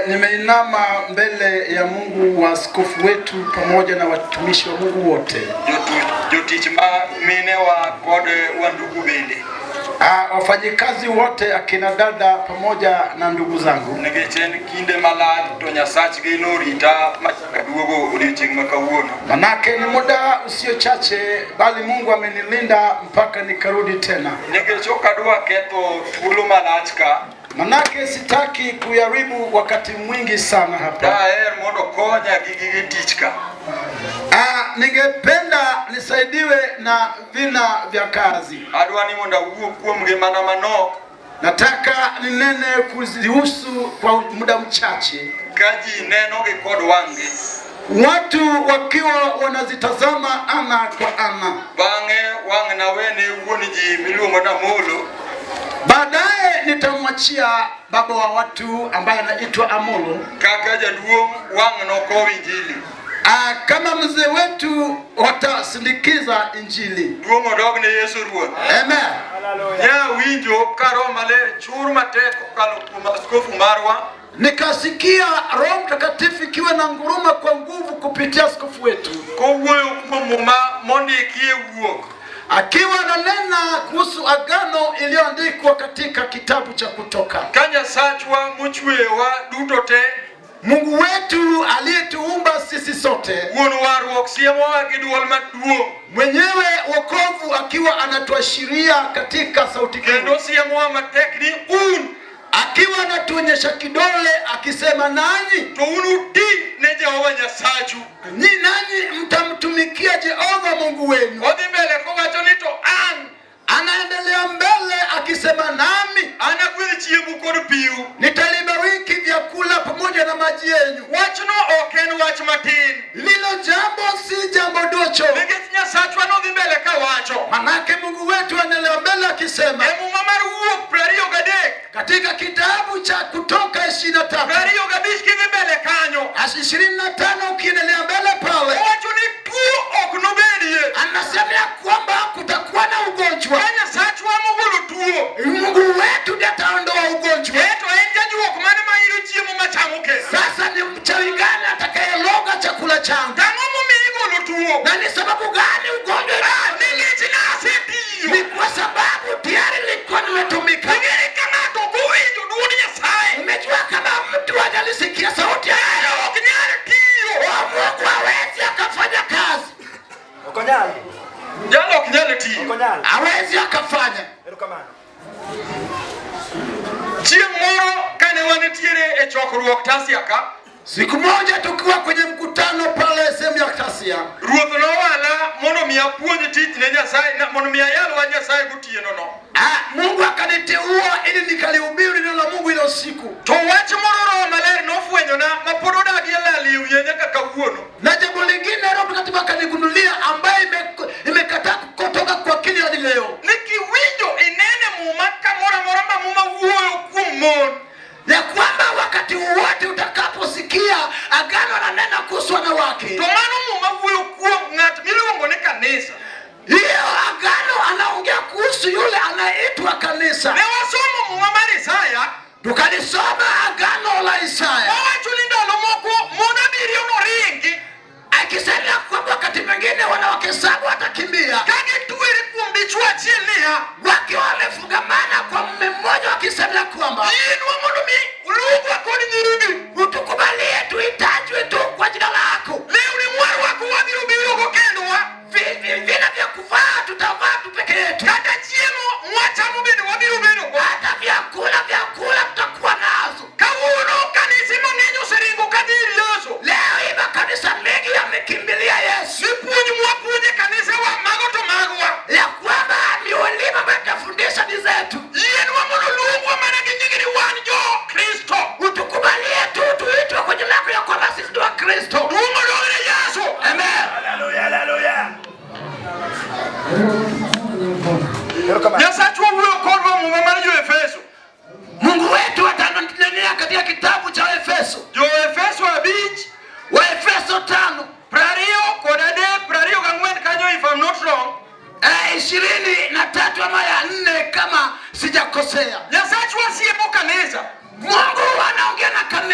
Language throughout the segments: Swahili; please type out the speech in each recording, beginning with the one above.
Nimeinama mbele ya Mungu wa askofu wetu pamoja na watumishi wa Mungu wote. Wafanyikazi wote, akina dada pamoja na ndugu zangu. Manake ni muda usio chache, bali Mungu amenilinda mpaka nikarudi tena. Manake sitaki kuyaribu wakati mwingi sana hapa. Ningependa nisaidiwe na vina vya kazi. Nataka ninene kuzihusu kwa muda mchache. Watu wakiwa wanazitazama ana kwa ana. Baadaye nitamwachia baba wa watu ambaye anaitwa Amolo. Kama mzee wetu watasindikiza Injili. Amen. Nikasikia Roho Mtakatifu ikiwa na nguruma kwa nguvu kupitia askofu wetu, akiwa ananena kuhusu agano iliyoandikwa katika kitabu cha Kutoka. Mungu wetu aliyetuumba sisi sote, mwenyewe wokovu akiwa anatuashiria katika sauti kuu, akiwa anatuonyesha kidole akisema nanyi nanyi mtamtumikia Jehova Mungu wenu. Anaendelea mbele akisema nami nitalibariki vyakula pamoja na maji yenu. Lilo jambo si jambo docho. Manake Mungu wetu anaendelea mbele akisema katika kitabu cha Kutoka 23:25 ukiendelea mbele pale anasema kwamba kutakuwa na ugonjwa. Mungu wetu ataondoa ugonjwa. Sasa ni mchawi gani atakayeloga chakula changu? Na ni sababu gani ugonjwa? Ni kwa sababu tayari nilikuwa nimetumika. Umejua kama mtu hajalisikia sauti yake, Mungu hawezi akafanya kazi. Hawezi akafanya. Siku moja tukiwa kwenye mkutano pale sehemu ya Tasia, Mungu akaniteua ili nikalihubiri neno la Mungu ile usiku. Na jambo lingine Roho Mtakatifu akanigundulia ambaye imekataa kutoka kwa akili hadi leo. Ya kwamba wakati wote utakaposikia agano ananena kuhusu wanawake, hiyo agano anaongea kuhusu yule anaitwa kanisa. Tukalisoma agano la Isaya akisema kwamba wakati mwingine wanawake 7 watakimbia wakiwa wamefungamana kwa mume mmoja, wakisema kwamba utukubalie tuhitajwe tu kwa jina lako. Vina vya kuvaa tutavaa tu peke yetu. Hata vyakula tutakuwa nazo.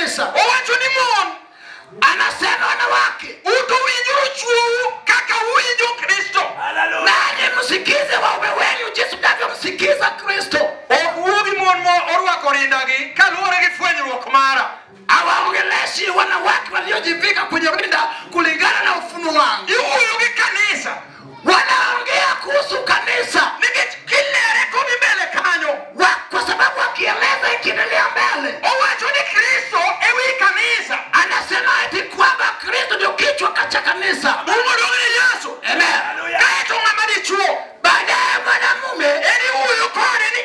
kanisa. Owacho ni mon, anasema wanawake, utu winjuru chuo kaka winjo Kristo. Nani msikize waume wenu jinsi mnavyomsikiza Kristo. Okuogi mon mo orwako rindagi kaluwore gi fwenyruok mara. Hawaongeleshi wanawake waliojivika kwenye rinda kulingana na ufunuo wangu. Iwuoyo gi kanisa. Wanaongea kuhusu kanisa. Nikilere kumi mbele kanyo. Kwa sababu akieleza ikiendelea mbele. Owacho ni Kristo ewi kanisa. Anasema eti kwamba Kristo ndio kichwa cha kanisa. Mungu ndio Yesu. Amen. Kaito ngamadi chuo. Baadaye mwanamume eni huyu kone ni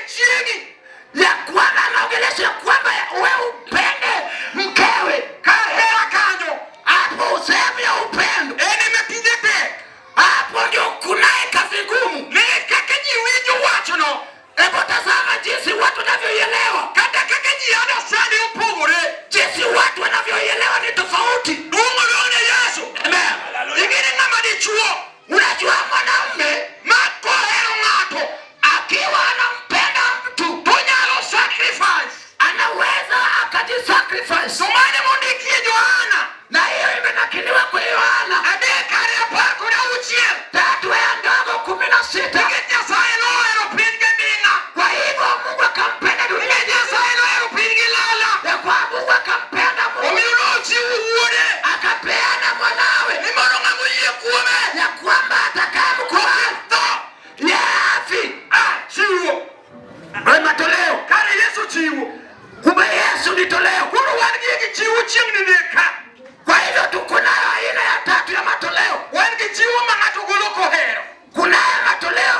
chiegi. Ya kwamba anaongelesha kwamba wewe upende mkewe. Kahera kanyo. Hapo usemi ya upendo. Eni mepijete. Hapo ndio kunaye kazi ngumu. Nikakeji winju wacho no. Ebo tazama jinsi watu wanavyoielewa. Kata kakeji ana sani upugure. Jinsi watu wanavyoielewa ni tofauti. Mungu ndio Yesu. Amen. Ingine ngama ni chuo. Unajua mwanamume makohero ngato akiwa anampenda mtu tunyalo sacrifice. Anaweza akajisacrifice. Somane mundikie Yohana. Na hiyo imenakiliwa kwa Yohana. Adekare apako na uchie. Tatu ya ndogo 16. Ngeja saino aeropinge minga. Kwa hivyo Mungu akampenda dunia. Ngeja saino aeropinge lala. Ya kwa Mungu akampenda Mungu. Omiunochi uone. Akapeana mwanawe. Ni mono ngamuye kuome. Ya kwamba atakayemukuwa. Yafi. Chiwo. Matoleo. Kare Yesu chiwo. Kumbe Yesu ni toleo. Kuru wangi chiwo chimneka. Kwa hivyo tuko nayo aina ya tatu ya matoleo. Wangi chiwo mangato guluko hero. Kuna matoleo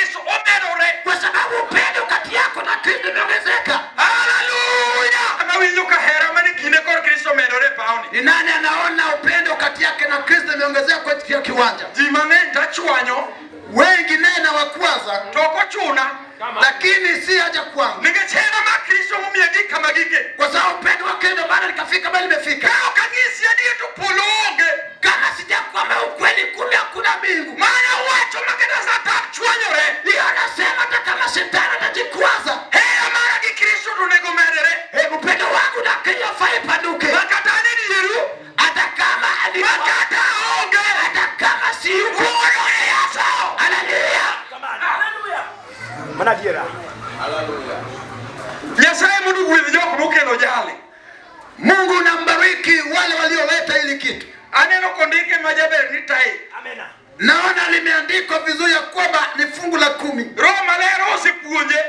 Kristo omedore, kwa sababu upendo kati yako na Kristo umeongezeka. Haleluya! Anawinjo ka hera mani kinde kor Kristo omedore paoni. Ni nani anaona upendo kati yake na Kristo umeongezeka kwa kiwanja? Ji mang'eny tachwanyo, wengi nena wakwaza toko chuna, lakini si haja kwangu. Ningechema ma Kristo mumiagi kama gige. Kwa sababu upendo wake ndio maana nikafika bali nimefika. Kao kanisi ya diye tu pologe. Kama sijakwambia ukweli kumbe hakuna mbingu. Maana wacho makenda satan chwanyore. Ndio anasema hata kama shetani atajikwaza, Mara ki Kristo tunego medere. upendo wangu na Kristo fai paduke. Makata nini yeru? Hata kama alikuwa Makata onge. hata kama si yuko. Haleluya. Haleluya. Mana diera. Haleluya. Nyasaye mundu gwedh jok mokelo jale. Mungu nambariki wale walioleta hili kitu. Aneno kondike majaber ni tai. Amena. Naona limeandikwa vizuri ya kwamba ni fungu la 10. Roho malero osipuonje.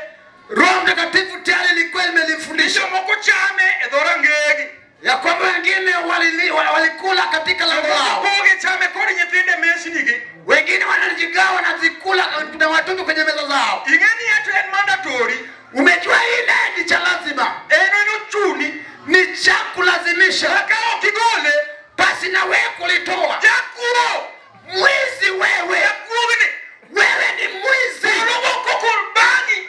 Roho Mtakatifu tayari ilikuwa imelifundisha Moko chame edhora ngegi. ya kwamba wengine walikula katika lango lao. Koge chame kodi nyithinde mesnigi. Wengine wanajigawa na zikula na watoto kwenye meza zao. Ingeni yetu en mandatory. Umejua ile ni cha lazima. Eno chuni. Ni cha kulazimisha. Lakao kigole. Basi na wewe kulitoa. Jakuro. Mwizi wewe. Jakugni. Wewe ni mwizi. Rogo kukurbani.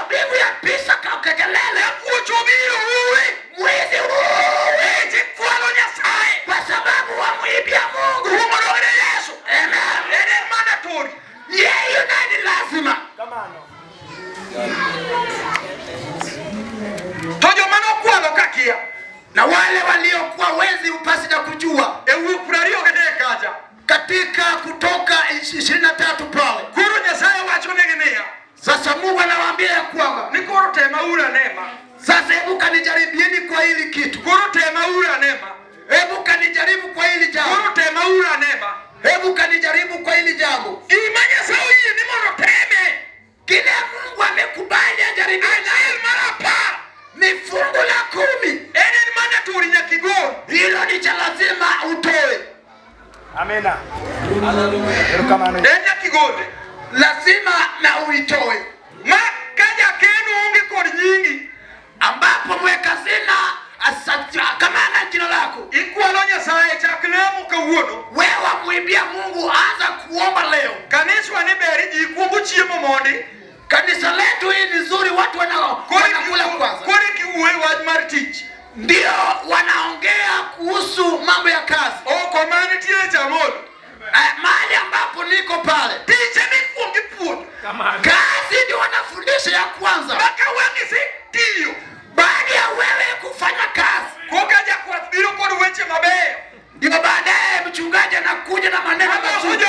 Bibu ya pisa kakelele. Kuchubiri uwe. Mwizi uwe. Jikwalo Nyasaye. Kwa sababu wamwibia Mungu. Umorogere Yesu. Amen. Ene mandatory. Yeye ni lazima. Kamano. Tojo mano kwalo kakia. Na wale waliokuwa wezi upasi na kujua. Ewu kurario gede kaja. Katika Kutoka 23 pale. Kuru Nyasaye wacho neginia. Sasa Mungu anawaambia ya kwamba Nikuru tema ura nema. sasa hebu kanijaribieni kwa hili kitu. Kuru tema ura nema. Hebu kanijaribu kwa hili jambo. Kuru tema ura nema. Hebu kanijaribu kwa hili jambo. Imanya sauyi ni moro teme. Kile Mungu amekubali ajaribiwe Ajil marapa. ni fungu la 10. Ene ni mandatory nyakigoro. Hilo ni cha lazima utoe. Amena. Haleluya. Kamano. Ene nyakigoro. Lazima na uitoe. Ma kaja kenu ungi kod nyingi. Ambapo mweka zina kama ana jina lako. Ikwalo Nyasaye chaklemu kawuono. Wewe muibia Mungu, anza kuomba leo. Kanisa ni beri jikubu chiemo mondi. Kanisa letu hii ni nzuri, watu wanakula kwanza. Kore kiuwe waj mar tich. Ndio wanaongea kuhusu mambo ya kazi. Oko mani tiye chamolo. Mahali ambapo niko pale. Tiche ni kuongi puonj. Kazi ndio wanafundisha ya kwanza. Baka wangi si tiyo. Baada ya wewe kufanya kazi. Koka jakwath biro kod weche mabeyo. Ndio baadaye mchungaji anakuja na maneno mazuri.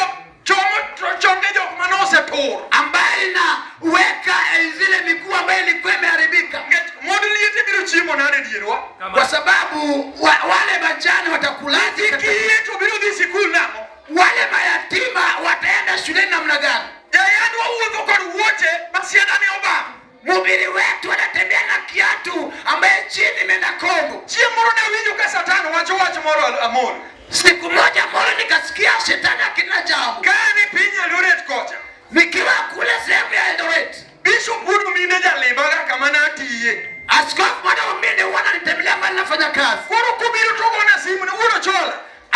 Chonge jok manose por. Ambaye na uweka zile miguu ambayo ilikuwa imeharibika. Modu liyete biro chimo nane dierwa. Kwa sababu wale bajani watakulaji. Kiyeto biro di sikul namo. Wale mayatima wataenda shuleni namna gani? Yayadwa uwetho kod wuoche masiana ni obama. Mhubiri wetu anatembea na kiatu ambaye chini imeenda Kongo. Chieng' moro ne winjo ka Satan wacho moro amor. Siku moja nikasikia shetani akina jambo. Kani piny Eldoret kocha. Nikiwa kule sehemu ya Eldoret. Bishop Budu mine jalimbaga kama natiye. Askofu mwana umine wananitembelea mahali nafanya kazi. Koro kubiru togona simu ni uno chola.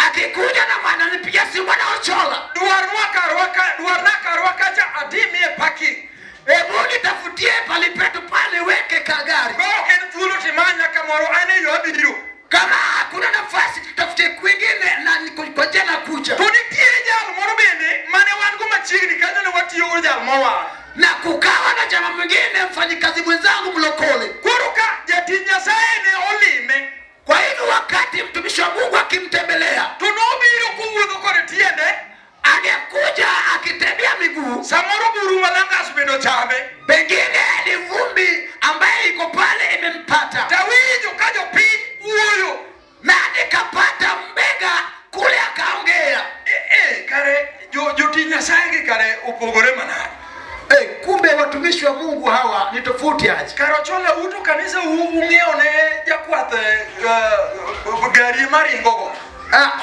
Akikuja na mwana nipigia simu na ochola. Duarna karwaka cha adimie parking. Hebu nitafutie palipetu pale weke kagari. Koro ken thuolo timanya kamoro ane yo abiru. Kama hakuna nafasi tutafutie kwingine na nikoje na kuja. Tunitie jal moro bende mane wan go machiegni kanyo ne watiyo go jal mowa. Na kukawa na jamaa mwingine mfanyikazi mwenzangu mlokole. Koro ka jatij Nyasaye ne olime. Kwa hivyo wakati mtumishi wa Mungu akimtembelea, tunobiro kuwuotho kod tiende. Angekuja akitembea miguu. Samoro buru malangas bedo chame. Pengine ni vumbi ambaye iko pale imempata. Tawinjo ka jopiny wuoyo. Na nikapata mbega kule akaongea. Kare jotij Nyasaye gi kare opogore manade. Kumbe watumishi wa Mungu hawa ni tofauti aje. Karo chola uto kanisa ung'iewo ne jakwath gari maringo go.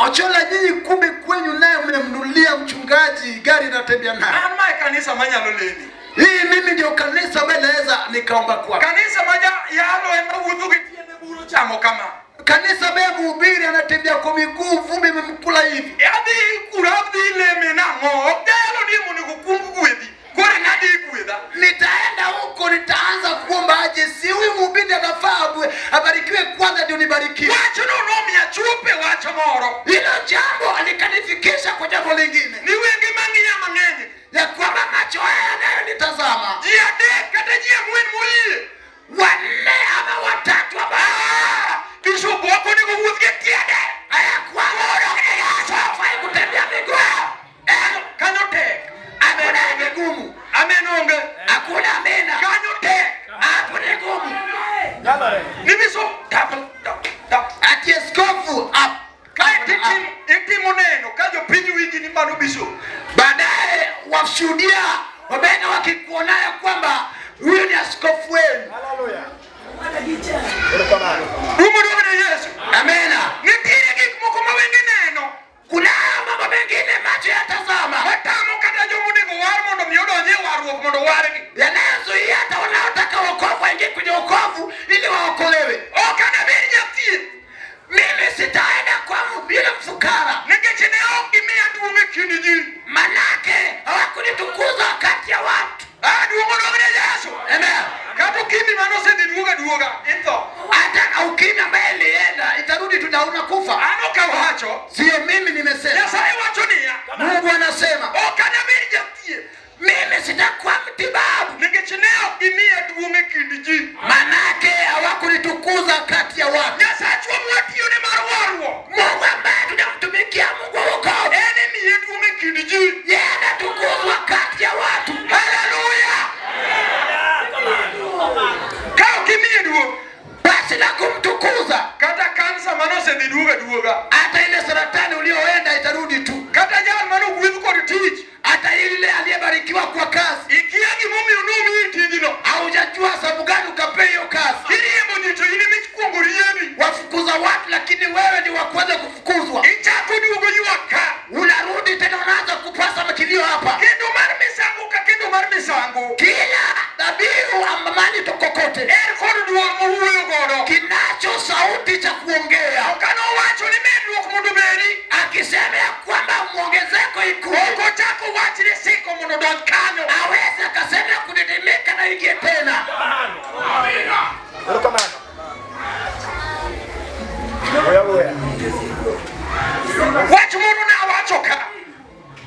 Ochola nyinyi kumbe kwenyu naye mmemnunulia mchungaji gari natembea naye. An mae kanisa manyalo leni. Hii mimi ndio kanisa ambaye naweza nikaomba kwa. Kanisa moja yalo ema udhuki tiene buro chamo kama. Kanisa ambaye mhubiri anatembea kwa miguu, vumbi imemkula hivi. Yadi kurabdi ile menango. Dalo ni muni kukungu kwedi. Kore nadi kweda. Nitaenda huko nitaanza kuomba aje, si huyu mhubiri anafaa abarikiwe kwanza ndio nibarikiwe. Wacho no mia chupe wacho moro. Hilo jambo alikanifikisha kwa jambo lingine. Ni wengi manginya mangenye. Ya kwamba macho haya yanayonitazama. Jia de kata jia mwen muli. Wanne ama watatu ama Bishop wako ni kuhuzike tiade. haya kwa moyo kaya hafai kutembea miguu. Kanyote. Amena migumu. Amenonge. Hakuna amena. Kanyote. Hapo ni gumu. Ni bishop. Double. Ati askofu up. Iti moneno. Kajo pinyu wiki ni manu bishop. Baadaye washuhudia wabena wakikuonaya kwamba huyu ni askofu wenu. Haleluya. Umudu wa Yesu. Amena. Nitire kikumu kwa wengineno. Kuna mambo mengine macho yatazama. Hatamu kata jomunigo waru mondo miodo nye waru mondo waregi. Yanayozuia hata wanaotaka wokovu waingie kwenye wokovu ili waokolewe. Okana beri jafie. Mimi sitaenda kwa mhubiri mfukara. Nikechene okimia dume kiniji. Manake hawakunitukuza kati ya watu. Umudu wa Yesu. Amen. Kato kimi manose duoga. Ito. Hata ukimwi ambaye ilienda itarudi tunaona kufa. Ano kawacho. Sio mimi nimesema. Yasaye wacho niya. Mungu anasema. Okana beri jafie. Mimi sitakuwa mtibabu. Nikechene okimia dume kiniji. Manake hawakunitukuza kati ya watu. Nyasachwa mwatiyo ni maruwaruo. Mungu ambaye tunamtumikia, Mungu wa wokovu, Ene miye dume kiniji. yeye anatukuzwa kati ya watu. Haleluya. Kao kimie duo. Basi na kumtukuza, Kata kansa manose duoga. hata ile saratani ulioenda itarudi tu. Kata jal manu kuivu kwa teach. Hata ile aliyebarikiwa kwa kazi, Ikiagi mumi unumi itindino. haujajua sababu gani ukapewa hiyo kazi. Kiri yemo jito ini michikuangurieni. Wafukuza watu, lakini wewe ni wa kwanza kufukuzwa. Ichako duogo yuaka. Unarudi tena unaanza kupasa makilio hapa. Kendo marmisangu. Kila dhabihu amani tokokote Kono duo muhuyo godo. kinacho sauti cha kuongea, Okano wacho ni mendu okumudu beri. akisema ya kwamba mwongezeko ikuwe, Oko chako wachiri siko mono don kanyo. aweze akasema kudidimika na ingie tena. Wacho mono na wacho ka.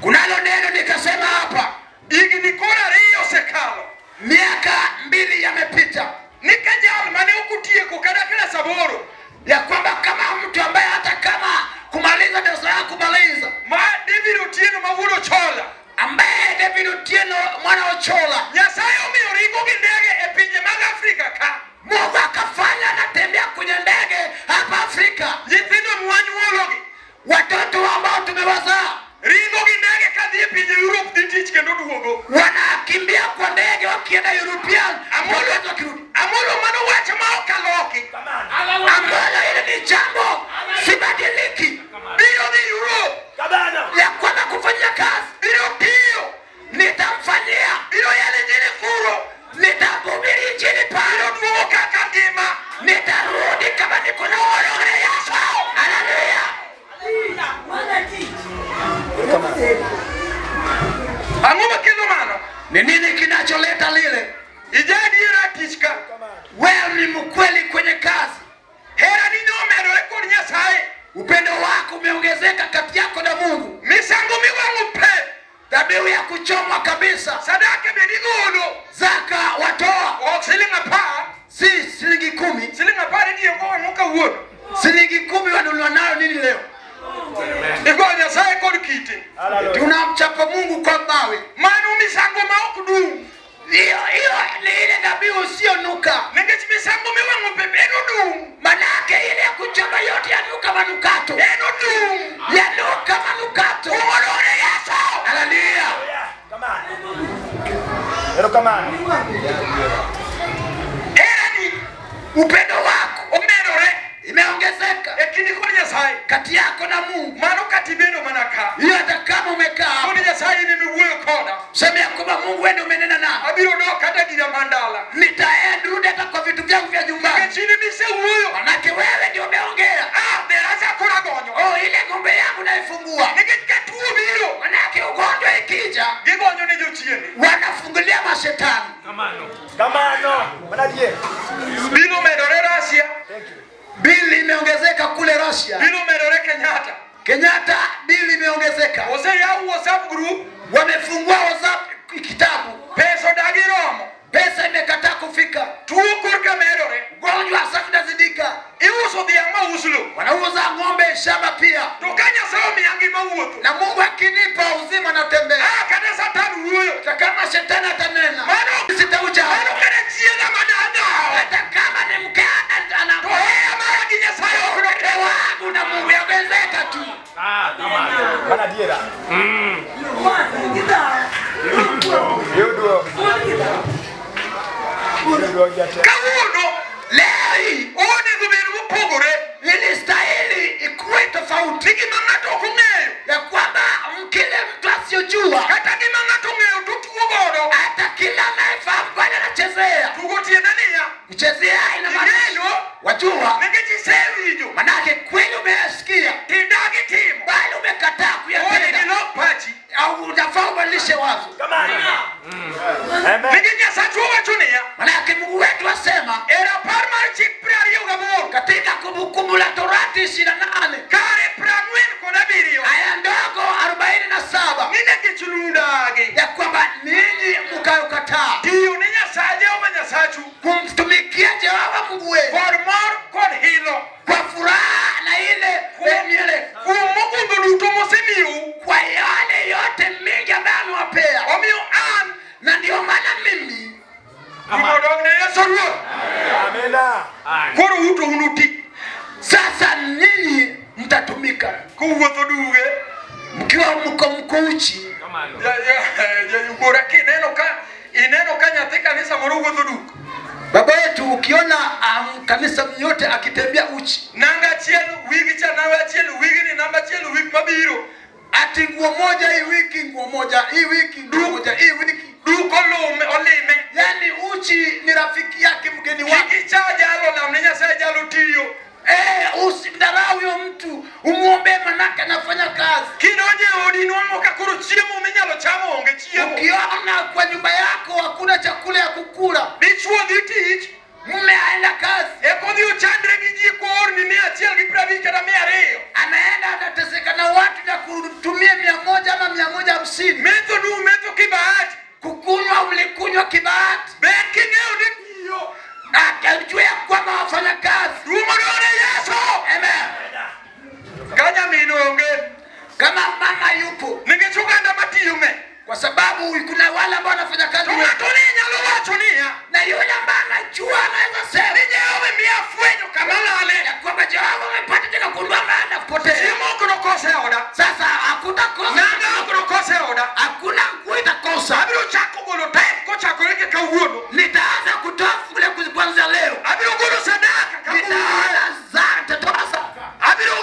Kunalo neno nikasema hapa, Igi nikora riyo sekalo. miaka 2 yamepita, Nikajal mane ukutie kukada kila saboro. ya kwamba kama mtu ambaye hata kama kumaliza darasa yako kumaliza, Ma David Otieno mawulo chola. ambaye David Otieno mwana wa Chola, Nyasaye omiyo ringo gi ndege e pinje mag Afrika ka. Mungu akafanya anatembea kwenye ndege hapa Afrika. Nyithindo mwanyuologi. Watoto ambao tumewazaa Ringo gi ndege kadhi e pinje Europe dhi tich kendo duogo. wanakimbia kwa ndege wakienda European, Amolo wakirudi. Amolo mano wacho ma okaloki. Ambalo hili ni jambo sibadiliki, Biro dhi Europe. ya kwamba kufanyia kazi Biro tiyo. nitamfanyia, Biro yale njini furo. nitamhubiri nchini pale, Biro duogo kaka ngima. nitarudi kama niko na roho ya Yesu. Haleluya. Ang'o makelo mano? Ni nini kinacholeta lile? Ijadi era tich ka. Wewe ni mkweli kwenye kazi, Hera ni nyomero e kod Nyasaye. upendo wako umeongezeka kati yako na Mungu, Misango miwang'o pe. dhabihu ya kuchomwa kabisa, Sadaka bedi golo. zaka watoa, Ok siling 10. si shilingi 10. Siling 10 ni ngo wang'o kawuono. Shilingi 10 wanunua nayo nini leo? Igo Nyasaye kod kite. Tunamchapa Mungu kwa mawe. Mano misango ma ok dum. Hiyo ni ile dhabihu usionuka. Nikech misango miwang'o pe eno dum. Manake ile ya kuchoma yote yanuka manukato. Eno dum. Yanuka manukato. Uone Yesu. Haleluya. Hera ni Upendo wako omerore. imeongezeka umeweka ekindi kod Nyasaye kati yako na Mungu. mano katibedo manaka Hiyo hata kama umekaa kod Nyasaye ni miwuoyo koda sema ya kwamba Mungu wewe umenena na abiro dok kata gira mandala nitaenda rudi hata kwa vitu vyangu vya nyumbani. chini misewuoyo Manake wewe ndio umeongea. berasa kora gonyo Oh, ile ng'ombe yangu naifungua. nikech katuo biro Manake ugonjwa ikija gigonyo ne jochiende wanafungulia mashetani. Kamano. Manadiera. biro medore Russia Bili imeongezeka kule Russia. biro medore Kenyatta bili imeongezeka. oseyaw WhatsApp group Wamefungua WhatsApp kitabu. pesa odagi romo Pesa imekataa kufika. tuo korka medore Ugonjwa sasa unazidika. iuso dhiang' mauslo Wanauza ng'ombe shamba pia. to ka Nyasaye omiya ngima wuotho Na Mungu akinipa uzima natembea. kata Satan wuoyo Hata kama shetani atanena. Mano Sitauja. mano kata chiega manadao Hata kama ni mke to hea mara gi Nyasaye ok mke wangu na Mungu yaongezeka tu. Kamano. Manadiera. Yudo. Yudo jate. kawuono Leo hii onego bed mopogore ili stahili ikuwe tofauti. gima ng'ato ok ong'eyo Ya kwamba kile mtu asiyojua kata gima ng'ato ong'eyo to tuo godo hata kila anayefahamu kwani anachezea. tugo tiende niya Kuchezea ina maana ing'eyo wajua. nikech isewinjo Manake kweli umeyasikia tidagi timo bali umekataa kuyatenda. onego ilok pachi Au unafaa ubadilishe wazo. Kamano. Amen. nikech Nyasaye wacho niya Manake Mungu wetu asema e rapar mar chik 28 katika Kumbukumbu la Torati 28 kare 47 aya ndogo 47 ni nekech nudagi ya kwamba ninyi mkayokataa tiyo ne Nyasaye Jehova Nyasachu kumtumikia Jehova Mungu wenu kod mor kod hilo kwa furaha na ile miele kuom mogundho duto mosemiyou kwa yale yote mingi ambayo amewapea. omiyo an Na ndio maana mimi udodog ne Yesu Ruoth Amena. koro uto unuti sasa ninyi mtatumika kowuotho duge mkiwa mko uchi. jayugora ineno ka nyathi kanisa moro wuotho duk Baba yetu ukiona kanisa yote akitembea uchi nanga achiel wigi cha nanga achiel wigi ni namba achiel wig mabiro ati nguo moja hii wiki, nguo moja hii wiki, nguo moja hii wiki, duko olime yani uchi ni rafiki yake, mgeni wake. kiki cha jalo namne Nyasaye jalo tiyo Usimdharau huyo mtu, umuombe manake anafanya kazi. kidonje odi nwang'o ka koro chiemo minyalo chamo onge chiemo Ukiona kwa nyumba yako hakuna chakula ya kukula, dichuo dhi tich mume aenda kazi, kodhi ochandre gi ji kor ni 150 kata 200 anaenda anateseka na watu na kutumia 100 ama 150. metho kibahati Kukunywa ulikunywa kibahati. ber king'eyo ni tiyo Akajua ya kwamba wafanya kazi. rumorone Yesu Amen. kanya min onge Kama mama yupo, nikech oganda matiyo me kwa sababu kuna wale ambao wanafanya kazi to ng'ato ni nyalo wacho niya na yule ambaye anajua anaweza sema ni Jehova miya fwenyo kama lale ya kwamba Jehova amepata tena kundua maana kupotea. chiemo ok nokose oda Sasa hakutakosa, nanga ok nokose oda hakuna nguo itakosa. abiro chako golo time kochakore gi kawuono Nitaanza kutoa fungu kwanza leo. abiro golo sadaka Nitatoa zaka. abiro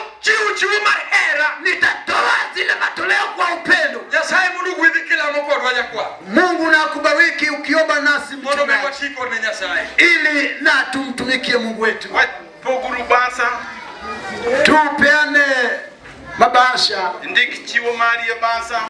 chiwo mar hera Nitatoa zile matoleo kwa upendo. Nyasaye mondo gwedhi kilamo kodwa jakwa Mungu na kubariki ukiomba nasi mondo mtumaji, wachiko ne Nyasaye ili na tumtumikie Mungu wetu. poguru basa Tupeane mabasha. ndik chiwo mari e basa